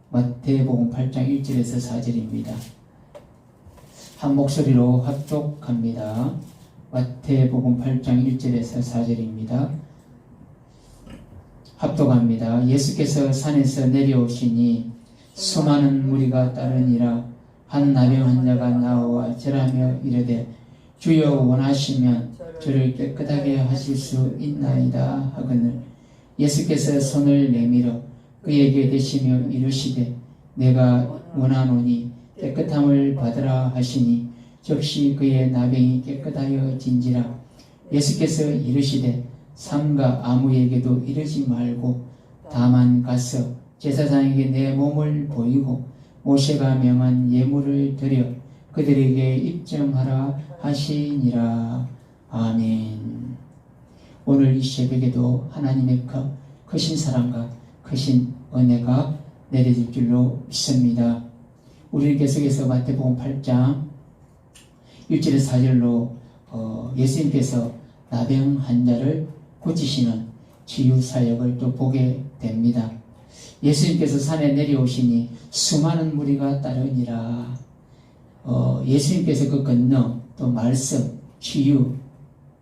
마태복음 8장 1절에서 4절입니다. 한 목소리로 합독합니다. 마태복음 8장 1절에서 4절입니다. 합독합니다. 예수께서 산에서 내려오시니 수많은 무리가 따르니라. 한 나병 환자가 나와 절하며 이르되 주여 원하시면 저를 깨끗하게 하실 수 있나이다 하거늘 예수께서 손을 내밀어 그에게 대시며 이르시되 내가 원하노니 깨끗함을 받으라 하시니 즉시 그의 나병이 깨끗하여 진지라. 예수께서 이르시되 삼가 아무에게도 이르지 말고 다만 가서 제사장에게 내 몸을 보이고 모세가 명한 예물을 드려 그들에게 입증하라 하시니라. 아멘. 오늘 이 새벽에도 하나님의 크신 사랑과 크신 은혜가 내려질 줄로 믿습니다. 우리는 계속해서 마태복음 8장 1절에서 4절로 예수님께서 나병 환자를 고치시는 치유 사역을 또 보게 됩니다. 예수님께서 산에 내려오시니 수많은 무리가 따르니라. 예수님께서 그 권능, 또 말씀, 치유,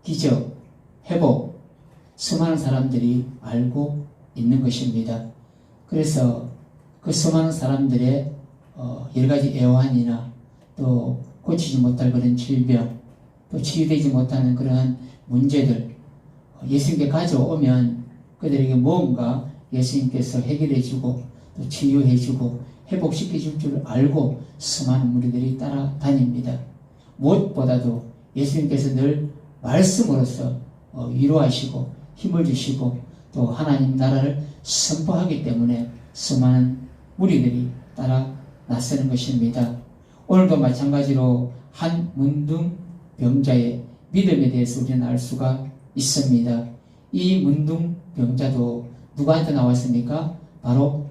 기적, 회복, 수많은 사람들이 알고 있는 것입니다. 그래서 그 수많은 사람들의 여러 가지 애환이나 또 고치지 못할 그런 질병, 또 치유되지 못하는 그러한 문제들 예수님께 가져오면 그들에게 뭔가 예수님께서 해결해주고 또 치유해주고 회복시켜줄 줄 알고 수많은 무리들이 따라다닙니다. 무엇보다도 예수님께서 늘 말씀으로서 위로하시고 힘을 주시고 또 하나님 나라를 선포하기 때문에 수많은 무리들이 따라 나서는 것입니다. 오늘도 마찬가지로 한 문둥병자의 믿음에 대해서 우리는 알 수가 있습니다. 이 문둥병자도 누구한테 나왔습니까? 바로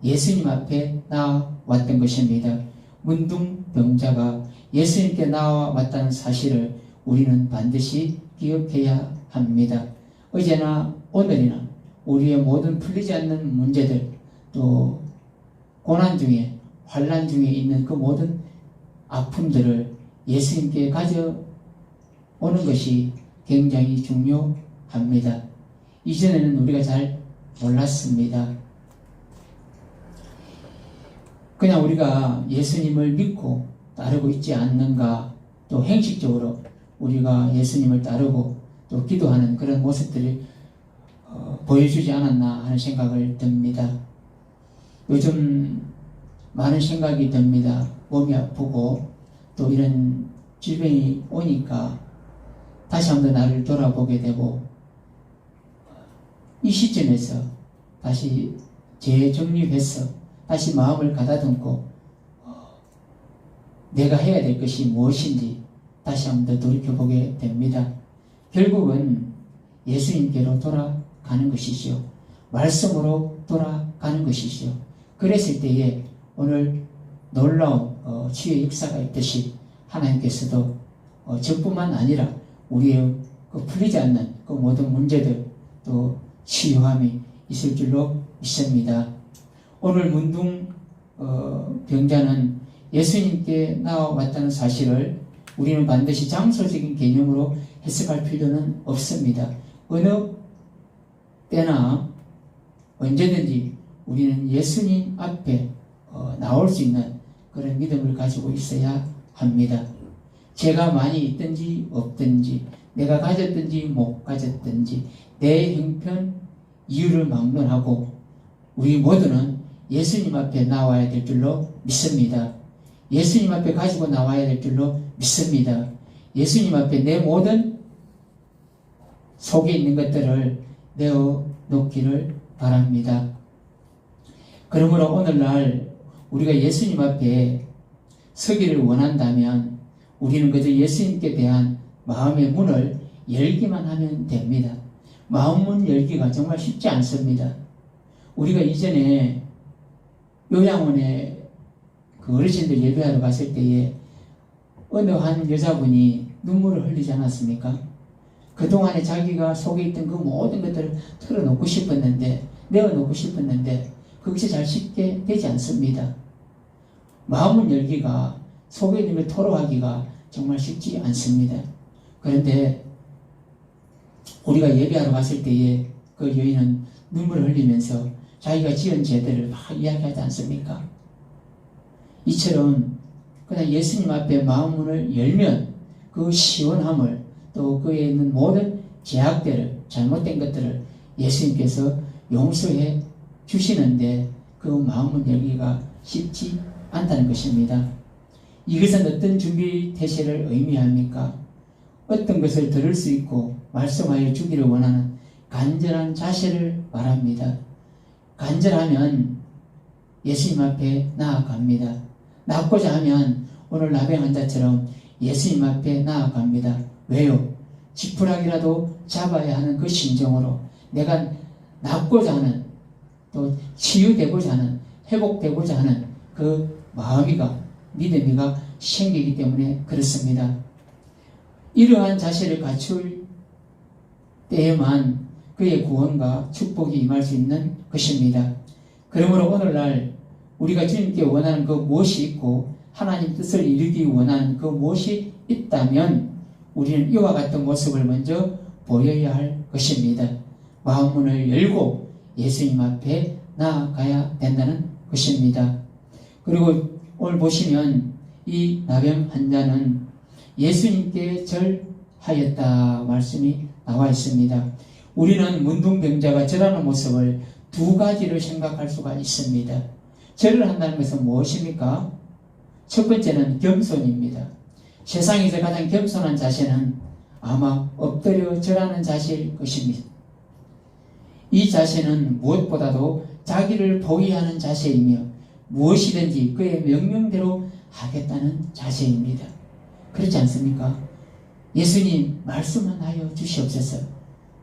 예수님 앞에 나왔던 것입니다. 문둥병자가 예수님께 나와왔다는 사실을 우리는 반드시 기억해야 합니다. 어제나 오늘이나 우리의 모든 풀리지 않는 문제들, 또 고난 중에 환난 중에 있는 그 모든 아픔들을 예수님께 가져오는 것이 굉장히 중요합니다. 이전에는 우리가 잘 몰랐습니다. 그냥 우리가 예수님을 믿고 따르고 있지 않는가, 또 행식적으로 우리가 예수님을 따르고 또 기도하는 그런 모습들을 보여주지 않았나 하는 생각을 듭니다. 요즘 많은 생각이 듭니다. 몸이 아프고 또 이런 질병이 오니까 다시 한번 나를 돌아보게 되고 이 시점에서 다시 재정립해서 다시 마음을 가다듬고 내가 해야 될 것이 무엇인지 다시 한번 더 돌이켜보게 됩니다. 결국은 예수님께로 돌아가는 것이죠. 말씀으로 돌아가는 것이죠. 그랬을 때에 오늘 놀라운 치유의 역사가 있듯이 하나님께서도 저뿐만 아니라 우리의 그 풀리지 않는 그 모든 문제들 또 치유함이 있을 줄로 믿습니다. 오늘 문둥병자는 예수님께 나와왔다는 사실을 우리는 반드시 장소적인 개념으로 해석할 필요는 없습니다. 어느 때나 언제든지 우리는 예수님 앞에 나올 수 있는 그런 믿음을 가지고 있어야 합니다. 죄가 많이 있든지 없든지 내가 가졌든지 못 가졌든지 내 형편 이유를 막론하고 우리 모두는 예수님 앞에 나와야 될 줄로 믿습니다. 예수님 앞에 가지고 나와야 될 줄로 믿습니다. 예수님 앞에 내 모든 속에 있는 것들을 내어놓기를 바랍니다. 그러므로 오늘날 우리가 예수님 앞에 서기를 원한다면 우리는 그저 예수님께 대한 마음의 문을 열기만 하면 됩니다. 마음문 열기가 정말 쉽지 않습니다. 우리가 이전에 요양원에 그 어르신들 예배하러 갔을 때에 어느 한 여자분이 눈물을 흘리지 않았습니까? 그동안에 자기가 속에 있던 그 모든 것들을 털어놓고 싶었는데 내어놓고 싶었는데 그것이 잘 쉽게 되지 않습니다. 마음을 열기가, 속에 있는 걸 토로하기가 정말 쉽지 않습니다. 그런데 우리가 예배하러 갔을 때에 그 여인은 눈물을 흘리면서 자기가 지은 죄들을 막 이야기하지 않습니까? 이처럼 그냥 예수님 앞에 마음문을 열면 그 시원함을, 또 그에 있는 모든 죄악들을, 잘못된 것들을 예수님께서 용서해 주시는데 그 마음문 열기가 쉽지 않다는 것입니다. 이것은 어떤 준비 태세를 의미합니까? 어떤 것을 들을 수 있고 말씀하여 주기를 원하는 간절한 자세를 말합니다. 간절하면 예수님 앞에 나아갑니다. 낫고자 하면 오늘 나병 환자처럼 예수님 앞에 나아갑니다. 왜요? 지푸라기라도 잡아야 하는 그 심정으로 내가 낫고자 하는, 또 치유되고자 하는, 회복되고자 하는 그 마음이가, 믿음이가 생기기 때문에 그렇습니다. 이러한 자세를 갖출 때에만 그의 구원과 축복이 임할 수 있는 것입니다. 그러므로 오늘날 우리가 주님께 원하는 그 무엇이 있고 하나님 뜻을 이루기 원하는 그 무엇이 있다면 우리는 이와 같은 모습을 먼저 보여야 할 것입니다. 마음문을 열고 예수님 앞에 나아가야 된다는 것입니다. 그리고 오늘 보시면 이 나병 환자는 예수님께 절하였다 말씀이 나와 있습니다. 우리는 문둥병자가 절하는 모습을 두 가지를 생각할 수가 있습니다. 절을 한다는 것은 무엇입니까? 첫 번째는 겸손입니다. 세상에서 가장 겸손한 자세는 아마 엎드려 절하는 자세일 것입니다. 이 자세는 무엇보다도 자기를 포기하는 자세이며 무엇이든지 그의 명령대로 하겠다는 자세입니다. 그렇지 않습니까? 예수님 말씀만 하여 주시옵소서.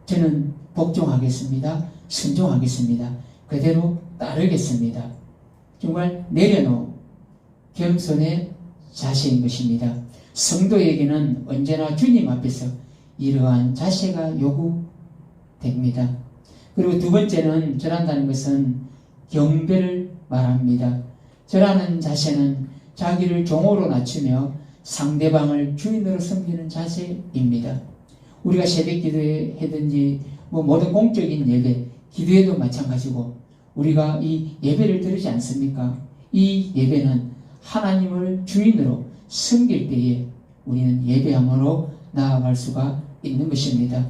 저는 복종하겠습니다. 순종하겠습니다. 그대로 따르겠습니다. 정말 내려놓은 겸손의 자세인 것입니다. 성도에게는 언제나 주님 앞에서 이러한 자세가 요구됩니다. 그리고 두 번째는 절한다는 것은 경배를 말합니다. 절하는 자세는 자기를 종으로 낮추며 상대방을 주인으로 섬기는 자세입니다. 우리가 새벽 기도회 하든지 모든 공적인 예배, 기도회도 마찬가지고 우리가 이 예배를 드리지 않습니까? 이 예배는 하나님을 주인으로 섬길 때에 우리는 예배함으로 나아갈 수가 있는 것입니다.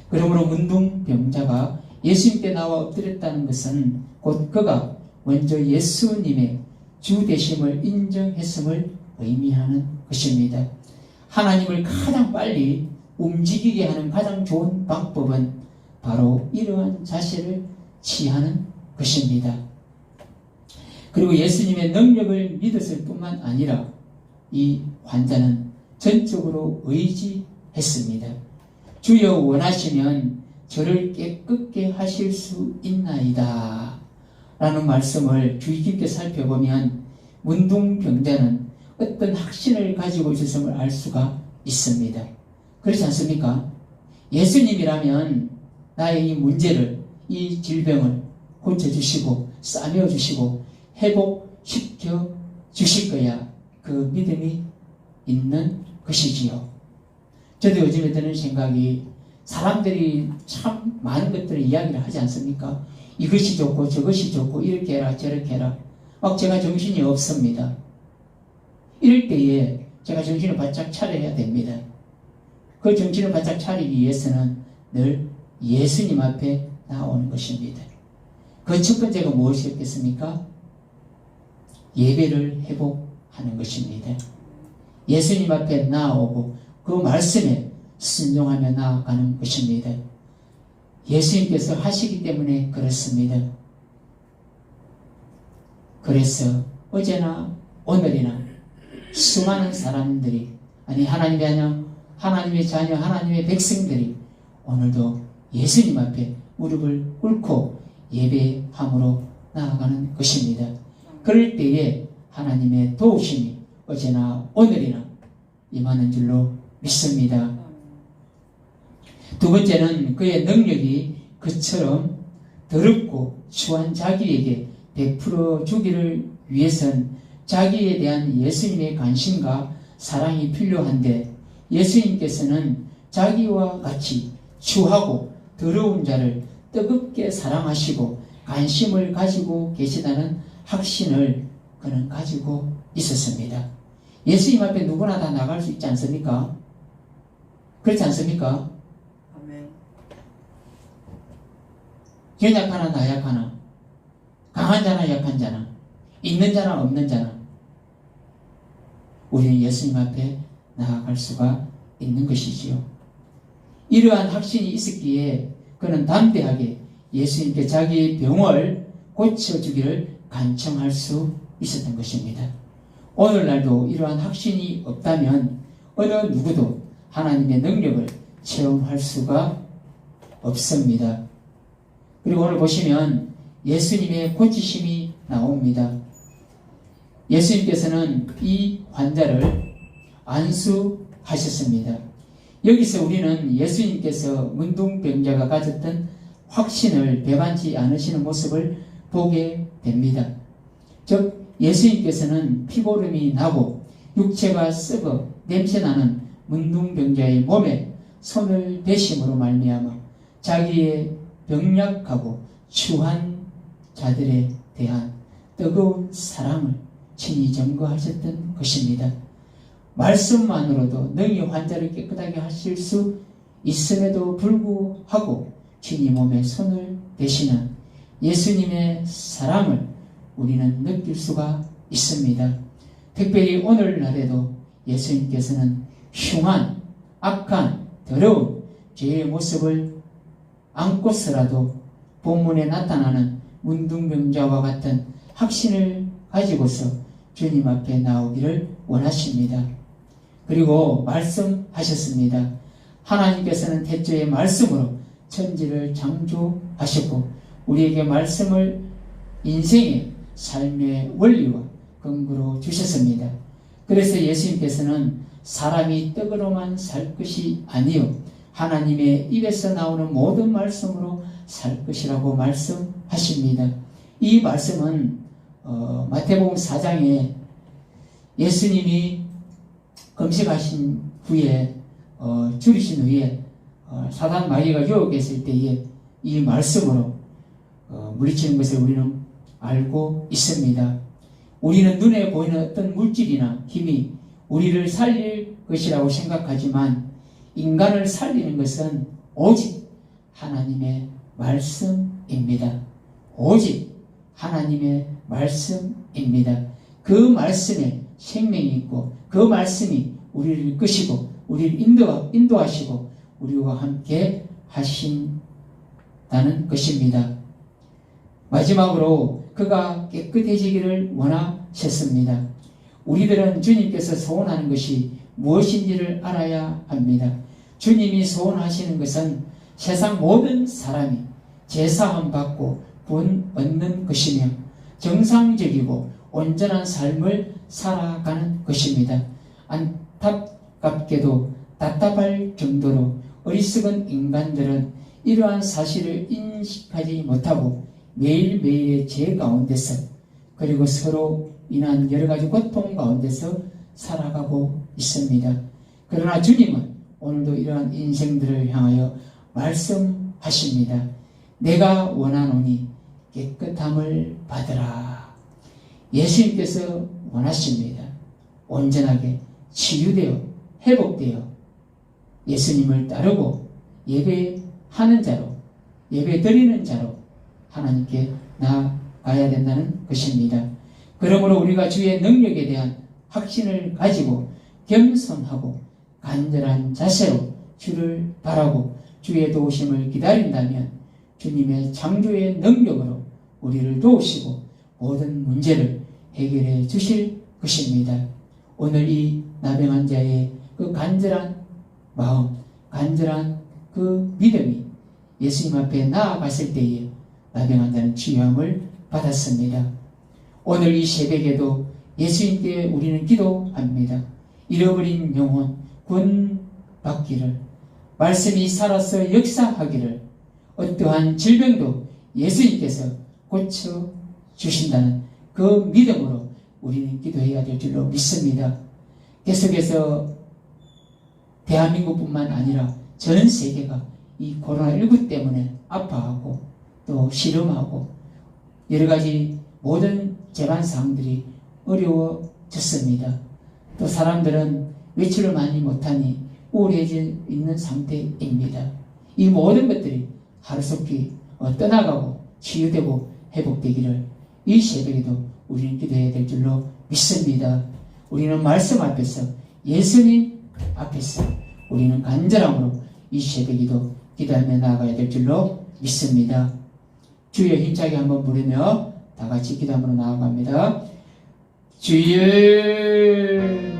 그러므로 문둥병자가 예수님께 나와 엎드렸다는 것은 곧 그가 먼저 예수님의 주 되심을 인정했음을 의미하는 것입니다. 하나님을 가장 빨리 움직이게 하는 가장 좋은 방법은 바로 이러한 자세를 취하는 것입니다. 그리고 예수님의 능력을 믿었을 뿐만 아니라 이 환자는 전적으로 의지했습니다. 주여 원하시면 저를 깨끗게 하실 수 있나이다 라는 말씀을 주의 깊게 살펴보면 문둥병자는 어떤 확신을 가지고 있었음을 알 수가 있습니다. 그렇지 않습니까? 예수님이라면 나의 이 문제를, 이 질병을 고쳐주시고 싸매어주시고 회복시켜 주실 거야. 그 믿음이 있는 것이지요. 저도 요즘에 드는 생각이 사람들이 참 많은 것들을 이야기를 하지 않습니까? 이것이 좋고 저것이 좋고 이렇게 해라 저렇게 해라. 막 제가 정신이 없습니다. 이럴 때에 제가 정신을 바짝 차려야 됩니다. 그 정신을 바짝 차리기 위해서는 늘 예수님 앞에 나오는 것입니다. 그 첫 번째가 무엇이었겠습니까? 예배를 회복하는 것입니다. 예수님 앞에 나오고 그 말씀에 순종하며 나아가는 것입니다. 예수님께서 하시기 때문에 그렇습니다. 그래서 어제나 오늘이나 수많은 사람들이, 아니 하나님의 자녀, 하나님의 백성들이 오늘도 예수님 앞에 무릎을 꿇고 예배함으로 나아가는 것입니다. 그럴 때에 하나님의 도우심이 어제나 오늘이나 임하는 줄로 믿습니다. 두 번째는 그의 능력이 그처럼 더럽고 추한 자기에게 베풀어 주기를 위해선 자기에 대한 예수님의 관심과 사랑이 필요한데 예수님께서는 자기와 같이 추하고 더러운 자를 뜨겁게 사랑하시고 관심을 가지고 계시다는 확신을 그는 가지고 있었습니다. 예수님 앞에 누구나 다 나갈 수 있지 않습니까? 그렇지 않습니까? 아멘. 연약하나 나약하나, 강한 자나 약한 자나, 있는 자나 없는 자나, 우리는 예수님 앞에 나아갈 수가 있는 것이지요. 이러한 확신이 있었기에 그는 담대하게 예수님께 자기의 병을 고쳐주기를 간청할 수 있었던 것입니다. 오늘날도 이러한 확신이 없다면 어느 누구도 하나님의 능력을 체험할 수가 없습니다. 그리고 오늘 보시면 예수님의 고치심이 나옵니다. 예수님께서는 이 환자를 안수하셨습니다. 여기서 우리는 예수님께서 문둥병자가 가졌던 확신을 배반치 않으시는 모습을 보게 됩니다. 즉 예수님께서는 피고름이 나고 육체가 썩어 냄새나는 문둥병자의 몸에 손을 대심으로 말미암아 자기의 병약하고 추한 자들에 대한 뜨거운 사랑을 친히 증거하셨던 것입니다. 말씀만으로도 능히 환자를 깨끗하게 하실 수 있음에도 불구하고 친히 몸에 손을 대시는 예수님의 사랑을 우리는 느낄 수가 있습니다. 특별히 오늘날에도 예수님께서는 흉한, 악한, 더러운 죄의 모습을 안고서라도 본문에 나타나는 문둥병자와 같은 확신을 가지고서 주님 앞에 나오기를 원하십니다. 그리고 말씀하셨습니다. 하나님께서는 태초에 말씀으로 천지를 창조하셨고 우리에게 말씀을 인생의 삶의 원리와 근거로 주셨습니다. 그래서 예수님께서는 사람이 떡으로만 살 것이 아니요 하나님의 입에서 나오는 모든 말씀으로 살 것이라고 말씀하십니다. 이 말씀은 마태복음 4장에 예수님이 금식하신 후에 줄이신 후에 사단 마귀가 유혹했을 때에 이 말씀으로 물리치는 것을 우리는 알고 있습니다. 우리는 눈에 보이는 어떤 물질이나 힘이 우리를 살릴 것이라고 생각하지만 인간을 살리는 것은 오직 하나님의 말씀입니다. 오직 하나님의 말씀입니다. 그 말씀에 생명이 있고 그 말씀이 우리를 이끄시고 우리를 인도하시고 우리와 함께 하신다는 것입니다. 마지막으로 그가 깨끗해지기를 원하셨습니다. 우리들은 주님께서 소원하는 것이 무엇인지를 알아야 합니다. 주님이 소원하시는 것은 세상 모든 사람이 제사함 받고 구원 얻는 것이며 정상적이고 온전한 삶을 살아가는 것입니다. 안타깝게도 답답할 정도로 어리석은 인간들은 이러한 사실을 인식하지 못하고 매일매일의 죄 가운데서 그리고 서로 인한 여러 가지 고통 가운데서 살아가고 있습니다. 그러나 주님은 오늘도 이러한 인생들을 향하여 말씀하십니다. 내가 원하노니 깨끗함을 받으라. 예수님께서 원하십니다. 온전하게 치유되어 회복되어 예수님을 따르고 예배하는 자로 예배 드리는 자로 하나님께 나아가야 된다는 것입니다. 그러므로 우리가 주의 능력에 대한 확신을 가지고 겸손하고 간절한 자세로 주를 바라고 주의 도우심을 기다린다면 주님의 창조의 능력으로 우리를 도우시고 모든 문제를 해결해 주실 것입니다. 오늘 이 나병 환자의 그 간절한 마음, 간절한 그 믿음이 예수님 앞에 나아갔을 때에 나병 환자는 치유함을 받았습니다. 오늘 이 새벽에도 예수님께 우리는 기도합니다. 잃어버린 영혼 구원받기를, 말씀이 살아서 역사하기를, 어떠한 질병도 예수님께서 고쳐 주신다는 그 믿음으로 우리는 기도해야 될 줄로 믿습니다. 계속해서 대한민국뿐만 아니라 전 세계가 이 코로나19 때문에 아파하고 또 시름하고 여러 가지 모든 재반사항들이 어려워졌습니다. 또 사람들은 외출을 많이 못하니 우울해져 있는 상태입니다. 이 모든 것들이 하루속히 떠나가고 치유되고 회복되기를 이 새벽에도 우리는 기도해야 될 줄로 믿습니다. 우리는 말씀 앞에서 예수님 앞에서 우리는 간절함으로 이 새벽에도 기도하며 나아가야 될 줄로 믿습니다. 주여 힘차게 한번 부르며 다 같이 기도함으로 나아갑니다. 주여